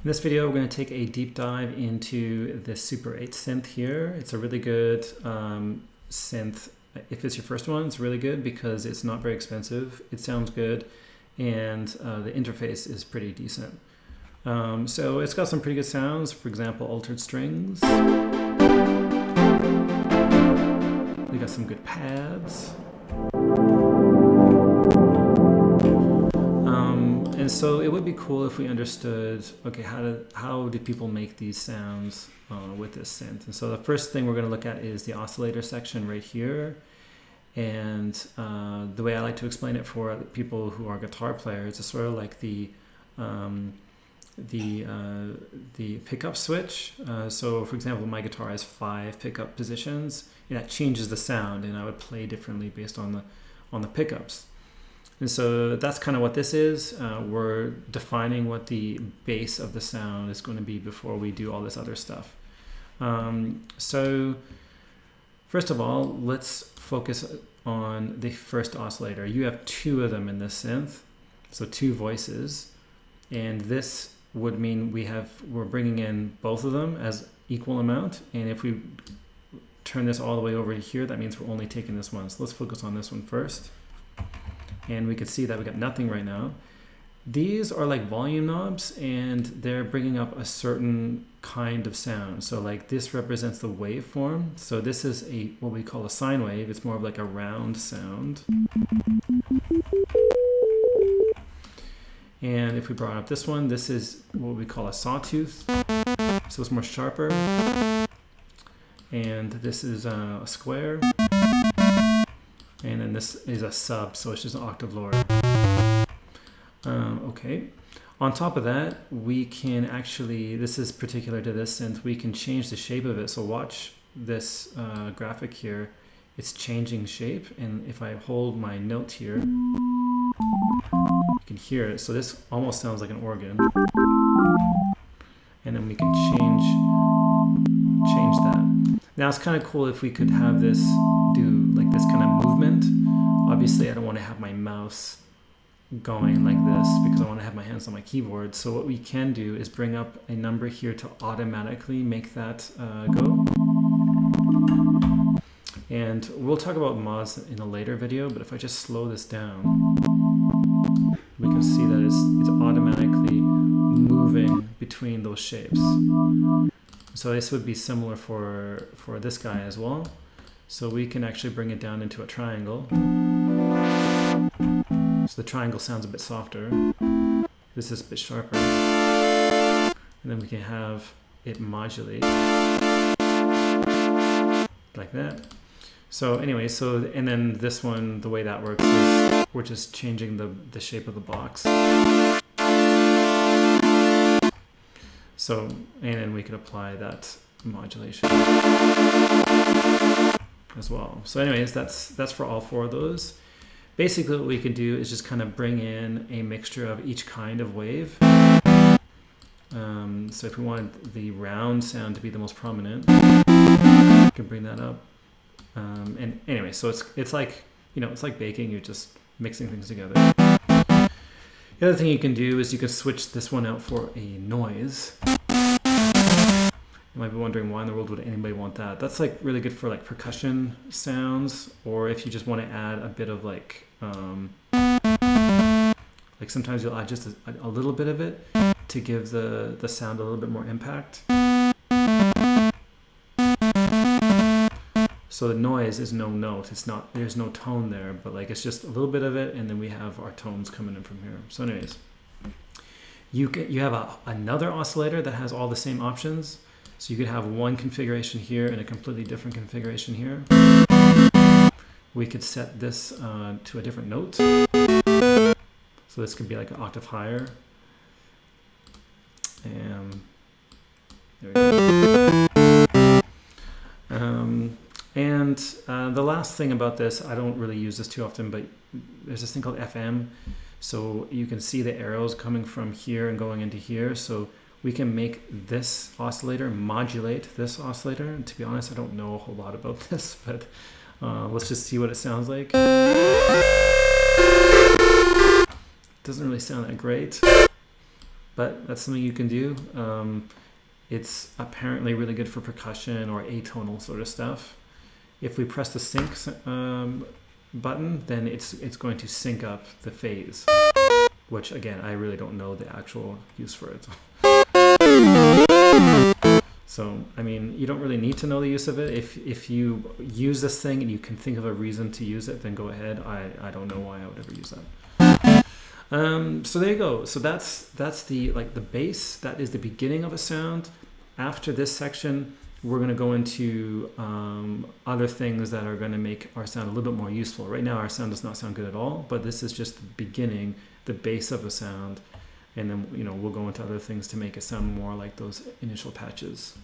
In this video, we're going to take a deep dive into the Super8 synth here. It's a really good synth. If it's your first one, it's really good because it's not very expensive. It sounds good, and the interface is pretty decent. So it's got some pretty good sounds. For example, altered strings. We got some good pads. And so it would be cool if we understood, okay, how do people make these sounds with this synth? And so the first thing we're going to look at is the oscillator section right here. And the way I like to explain it for people who are guitar players is sort of like the pickup switch. So for example, my guitar has 5 pickup positions, and that changes the sound, and I would play differently based on the pickups. And so that's kind of what this is. We're defining what the base of the sound is going to be before we do all this other stuff. So first of all, let's focus on the first oscillator. You have 2 of them in this synth, so 2 voices. And this would mean we're bringing in both of them as equal amount. And if we turn this all the way over to here, that means we're only taking this one. So let's focus on this one first. And we can see that we got nothing right now. These are like volume knobs, and they're bringing up a certain kind of sound. So like this represents the waveform. So this is what we call a sine wave. It's more of like a round sound. And if we brought up this one, this is what we call a sawtooth. So it's more sharper. And this is a square. And then this is a sub, so it's just an octave lower. Okay. On top of that, we can actually, this is particular to this synth, we can change the shape of it. So watch this graphic here. It's changing shape. And if I hold my note here, you can hear it. So this almost sounds like an organ. And then we can change that. Now it's kind of cool if we could have this do like this kind of movement. Obviously I don't want to have my mouse going like this because I want to have my hands on my keyboard. So what we can do is bring up a number here to automatically make that go. And we'll talk about mods in a later video, but if I just slow this down, we can see that it's automatically moving between those shapes. So this would be similar for this guy as well. So we can actually bring it down into a triangle. So the triangle sounds a bit softer. This is a bit sharper. And then we can have it modulate like that. So anyway, and then this one, the way that works is we're just changing the shape of the box. So, and then we could apply that modulation as well. So anyways, that's for all 4 of those. Basically what we can do is just kind of bring in a mixture of each kind of wave. So if we want the round sound to be the most prominent, we can bring that up. And anyway, so it's like, it's like baking, you're just mixing things together. The other thing you can do is you can switch this one out for a noise. You might be wondering why in the world would anybody want that? That's like really good for like percussion sounds, or if you just want to add a bit of like sometimes you'll add just a little bit of it to give the sound a little bit more impact. So the noise is no note. There's no tone there, but like it's just a little bit of it, and then we have our tones coming in from here. So anyways, you have another oscillator that has all the same options. So you could have one configuration here and a completely different configuration here. We could set this to a different note. So this could be like an octave higher. And there we go. And the last thing about this, I don't really use this too often, but there's this thing called FM. So you can see the arrows coming from here and going into here. So we can make this oscillator modulate this oscillator. And to be honest, I don't know a whole lot about this, but let's just see what it sounds like. It doesn't really sound that great, but that's something you can do. It's apparently really good for percussion or atonal sort of stuff. If we press the sync button, then it's going to sync up the phase, which again, I really don't know the actual use for it. So, I mean, you don't really need to know the use of it. If you use this thing and you can think of a reason to use it, then go ahead. I don't know why I would ever use that. So there you go. So that's the bass. That is the beginning of a sound. After this section, we're going to go into other things that are going to make our sound a little bit more useful. Right now, our sound does not sound good at all, but this is just the beginning, the base of a sound. And then, we'll go into other things to make it sound more like those initial patches.